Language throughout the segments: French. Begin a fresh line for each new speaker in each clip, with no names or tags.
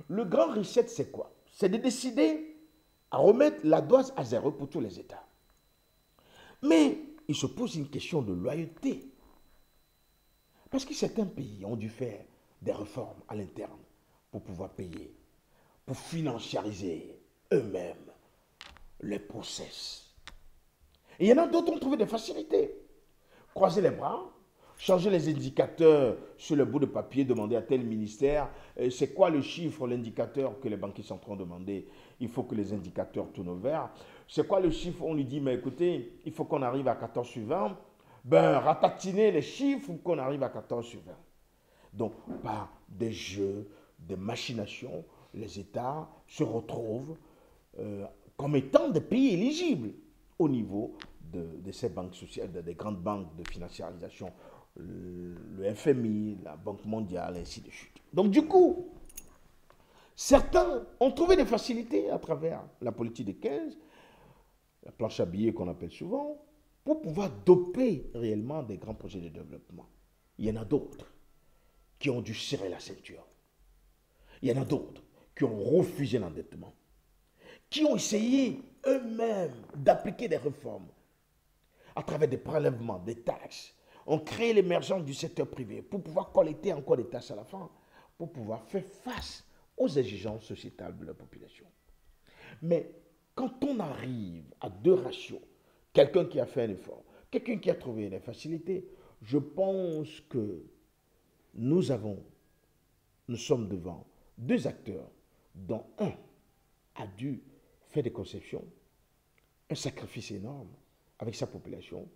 Le grand reset, c'est quoi? C'est de décider à remettre la dose à zéro pour tous les États. Mais il se pose une question de loyauté. Parce que certains pays ont dû faire des réformes à l'interne pour pouvoir payer, pour financiariser eux-mêmes les process. Et il y en a d'autres qui ont trouvé des facilités. Croiser les bras, changer les indicateurs sur le bout de papier, demander à tel ministère, c'est quoi le chiffre, l'indicateur que les banquiers centraux ont demandé. Il faut que les indicateurs tournent au vert. C'est quoi le chiffre? On lui dit, mais écoutez, il faut qu'on arrive à 14 sur 20. Ben, ratatiner les chiffres pour qu'on arrive à 14 sur 20. Donc, par des jeux, des machinations, les États se retrouvent comme étant des pays éligibles au niveau de ces banques sociales, des grandes banques de financiarisation, le FMI, la Banque mondiale, ainsi de suite. Donc du coup, certains ont trouvé des facilités à travers la politique des 15, la planche à billets qu'on appelle souvent, pour pouvoir doper réellement des grands projets de développement. Il y en a d'autres qui ont dû serrer la ceinture. Il y en a d'autres qui ont refusé l'endettement, qui ont essayé eux-mêmes d'appliquer des réformes à travers des prélèvements, des taxes. On crée l'émergence du secteur privé pour pouvoir collecter encore des taxes à la fin, pour pouvoir faire face aux exigences sociétales de la population. Mais quand on arrive à deux ratios, quelqu'un qui a fait un effort, quelqu'un qui a trouvé des facilités, je pense que nous sommes devant deux acteurs dont un a dû faire des conceptions, un sacrifice énorme avec sa population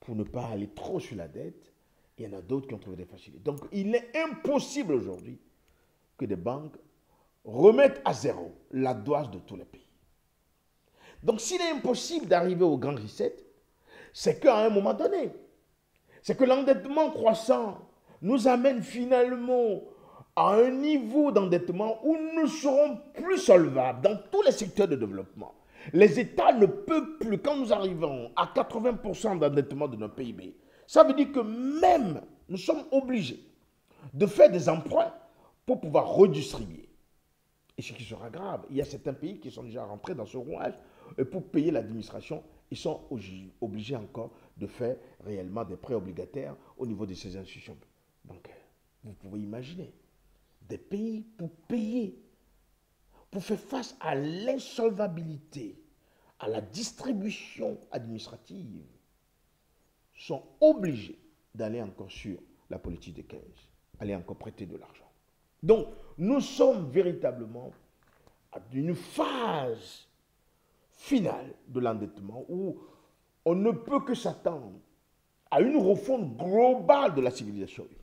pour ne pas aller trop sur la dette. Il y en a d'autres qui ont trouvé des facilités. Donc il est impossible aujourd'hui que des banques remettent à zéro la dose de tous les pays. Donc s'il est impossible d'arriver au grand reset, c'est qu'à un moment donné, c'est que l'endettement croissant nous amène finalement à un niveau d'endettement où nous ne serons plus solvables dans tous les secteurs de développement. Les États ne peuvent plus, quand nous arrivons à 80% d'endettement de notre PIB, ça veut dire que même nous sommes obligés de faire des emprunts pour pouvoir redistribuer. Et ce qui sera grave, il y a certains pays qui sont déjà rentrés dans ce rouage et pour payer l'administration, ils sont obligés encore de faire réellement des prêts obligataires au niveau de ces institutions bancaires. Vous pouvez imaginer des pays pour payer, pour faire face à l'insolvabilité, à la distribution administrative, sont obligés d'aller encore sur la politique des 15, aller encore prêter de l'argent. Donc, nous sommes véritablement à une phase finale de l'endettement où on ne peut que s'attendre à une refonte globale de la civilisation humaine.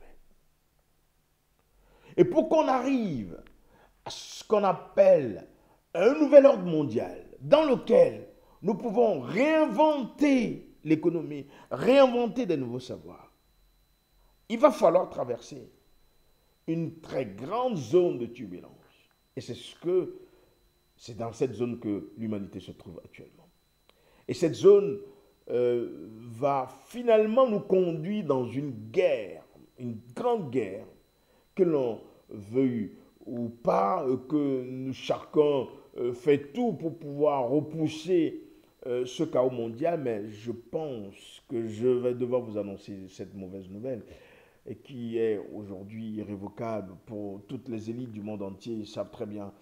Et pour qu'on arrive à ce qu'on appelle un nouvel ordre mondial dans lequel nous pouvons réinventer l'économie, réinventer de nouveaux savoirs, il va falloir traverser une très grande zone de turbulence. Et c'est dans cette zone que l'humanité se trouve actuellement. Et cette zone va finalement nous conduire dans une guerre, une grande guerre, que l'on veuille ou pas, que chacun fait tout pour pouvoir repousser ce chaos mondial, mais je pense que je vais devoir vous annoncer cette mauvaise nouvelle et qui est aujourd'hui irrévocable pour toutes les élites du monde entier. Ils savent très bien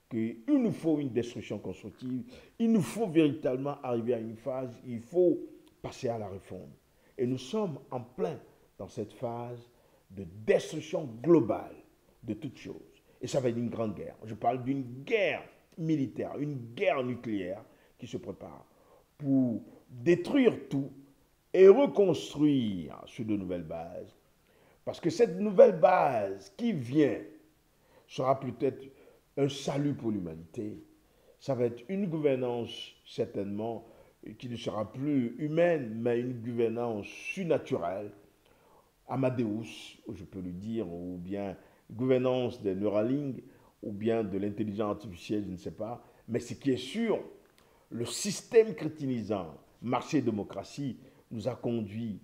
qu'il nous faut une destruction constructive, il nous faut véritablement arriver à une phase, il faut passer à la réforme. Et nous sommes en plein dans cette phase de destruction globale de toutes choses. Et ça va être une grande guerre. Je parle d'une guerre militaire, une guerre nucléaire qui se prépare pour détruire tout et reconstruire sur de nouvelles bases. Parce que cette nouvelle base qui vient sera peut-être un salut pour l'humanité. Ça va être une gouvernance certainement qui ne sera plus humaine, mais une gouvernance surnaturelle. Amadeus, je peux le dire, ou bien gouvernance des Neuralink, ou bien de l'intelligence artificielle, je ne sais pas. Mais ce qui est sûr, le système crétinisant, marché-démocratie, nous a conduit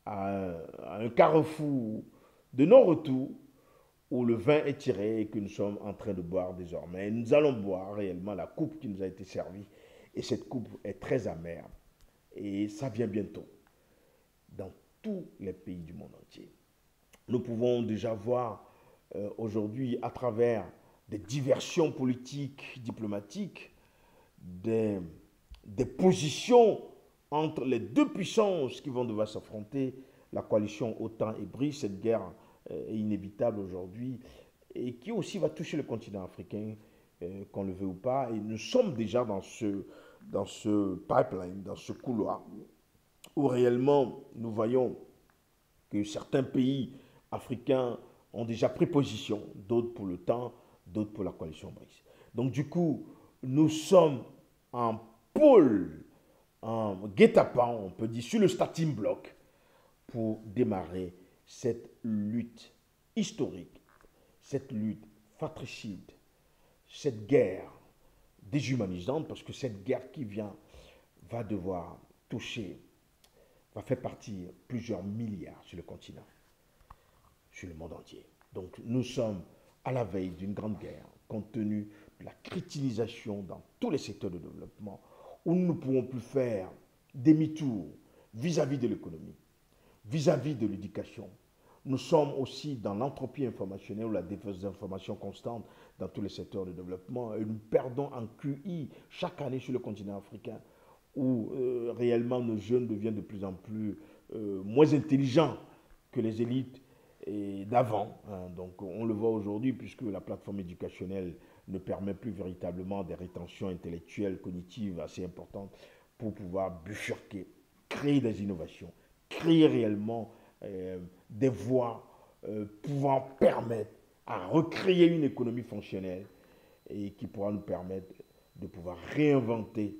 à un carrefour de non-retour où le vin est tiré et que nous sommes en train de boire désormais. Nous allons boire réellement la coupe qui nous a été servie. Et cette coupe est très amère. Et ça vient bientôt dans tous les pays du monde entier. Nous pouvons déjà voir aujourd'hui à travers des diversions politiques, diplomatiques, des positions entre les deux puissances qui vont devoir s'affronter, la coalition OTAN et BRICS. Cette guerre est inévitable aujourd'hui et qui aussi va toucher le continent africain, qu'on le veut ou pas. Et nous sommes déjà dans ce pipeline, dans ce couloir, où réellement nous voyons que certains pays africains ont déjà pris position, d'autres pour le temps, d'autres pour la coalition BRICS. Donc du coup, nous sommes en pôle, en guet-apens, on peut dire, sur le starting block pour démarrer cette lutte historique, cette lutte fratricide, cette guerre déshumanisante, parce que cette guerre qui vient va devoir toucher, va faire partir plusieurs milliards sur le continent, sur le monde entier. Donc nous sommes à la veille d'une grande guerre, compte tenu de la crétinisation dans tous les secteurs de développement, où nous ne pouvons plus faire demi-tour vis-à-vis de l'économie, vis-à-vis de l'éducation. Nous sommes aussi dans l'entropie informationnelle ou la désinformation constante dans tous les secteurs de développement et nous perdons en QI chaque année sur le continent africain où réellement nos jeunes deviennent de plus en plus moins intelligents que les élites d'avant. Hein. Donc on le voit aujourd'hui puisque la plateforme éducationnelle ne permet plus véritablement des rétentions intellectuelles, cognitives assez importantes pour pouvoir bifurquer, créer des innovations, créer réellement des voies pouvant permettre à recréer une économie fonctionnelle et qui pourra nous permettre de pouvoir réinventer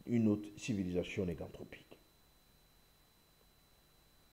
une autre civilisation négantropique.